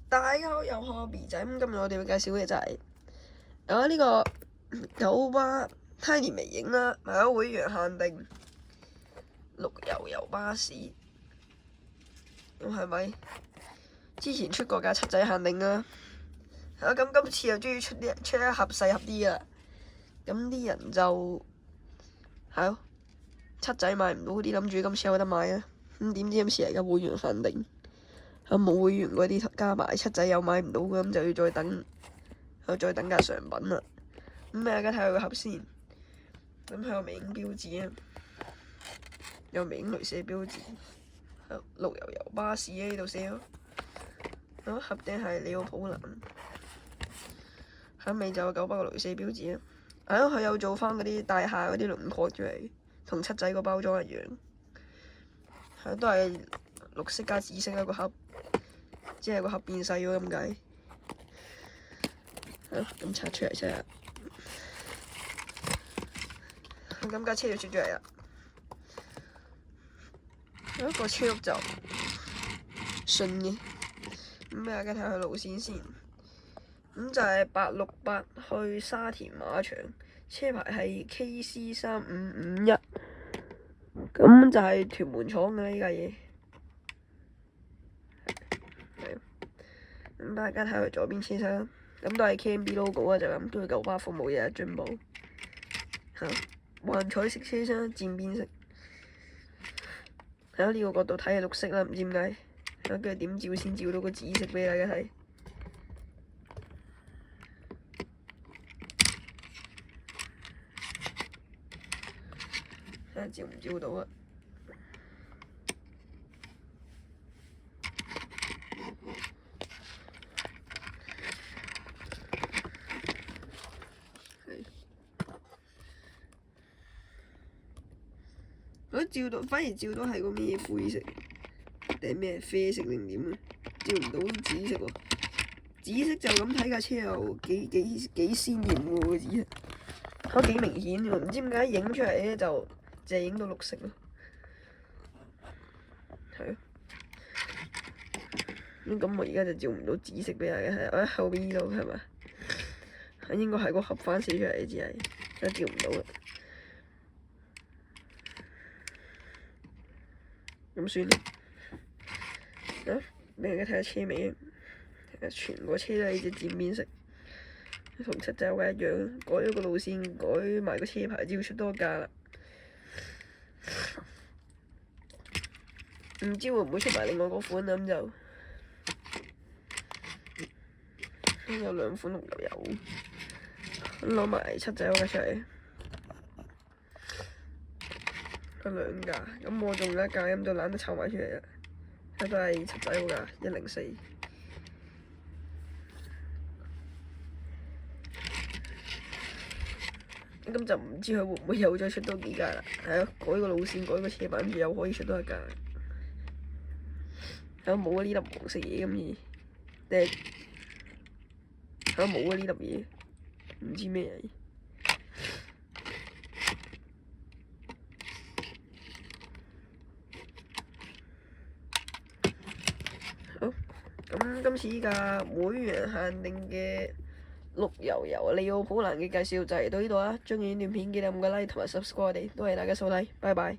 大家好，又係我 B 仔。咁今日我哋會介紹嘅就係有呢個九巴 Tiny 微影啦，買咗會員限定綠油巴士。咁係咪之前出過架七仔限定啦？咁今次又終於出一盒細盒啲啦。咁啲人就係咯，七仔買唔到嗰啲，諗住今次有得買啊。咁點知今次係個會員限定。冇會員嗰啲加埋七仔又買唔到嘅，咁就要再等架上品啦。咁大家睇下個盒先。咁佢有微影標誌啊，有微影鐳射標誌，綠油巴士喺呢度寫咯。盒頂係利奧普蘭，喺尾就有九巴個鐳射標誌啊。佢有做翻嗰啲大廈嗰啲輪廓出嚟，同七仔個包裝一樣。都係綠色加紫色啦個盒。即係個盒變細咗咁解。咁拆出嚟先啊！咁架車就出咗嚟啦。有一個車轆就順嘅。咁大家睇下路線先。咁就係868去沙田馬場，車牌係 KC3551。咁就係屯門廠嘅呢架嘢。咁大家睇佢左邊車廂，咁都係 KMB logo 啊，就咁，都係九巴服務日日進步。幻彩色車廂，漸變色。喺呢個角度睇係綠色啦，唔知點解。跟住點照先照到個紫色俾大家睇。睇下照唔照到啊？照到，反而照到係個咩灰色，定係咩啡色定點啊？照唔到紫色喎。紫色就咁睇架車又幾鮮豔喎，個紫色，都幾明顯喎。唔知點解影出嚟咧就淨係影到綠色咯。係咯。咁我而家就照唔到紫色俾大家睇，我喺後邊呢度係咪？應該係個盒反射出嚟，只係而家照唔到啦。咁算啦。俾大家睇下車尾，全個車都係呢隻漸變色，同七仔一樣，改咗個路線，改埋個車牌，照出多架啦。唔知會唔會出埋另外嗰款啊？咁就有兩款綠油，攞埋七仔嗰架出嚟。兩架，咁我仲有一架，咁就懶得湊埋出嚟啦。都係七仔嗰架104。咁就唔知佢會唔會又再出多幾架啦？係咯，改個路線，改個車版，又可以出多一架。冇啊呢粒黃色嘢咁嘢，冇啊呢粒嘢，唔知咩嚟。咁今次依架會員限定嘅綠油利奧普蘭嘅介紹就嚟到呢度啦。鍾意呢段片記得撳個 like 同埋 subscribe 我哋，多謝大家收睇，拜拜。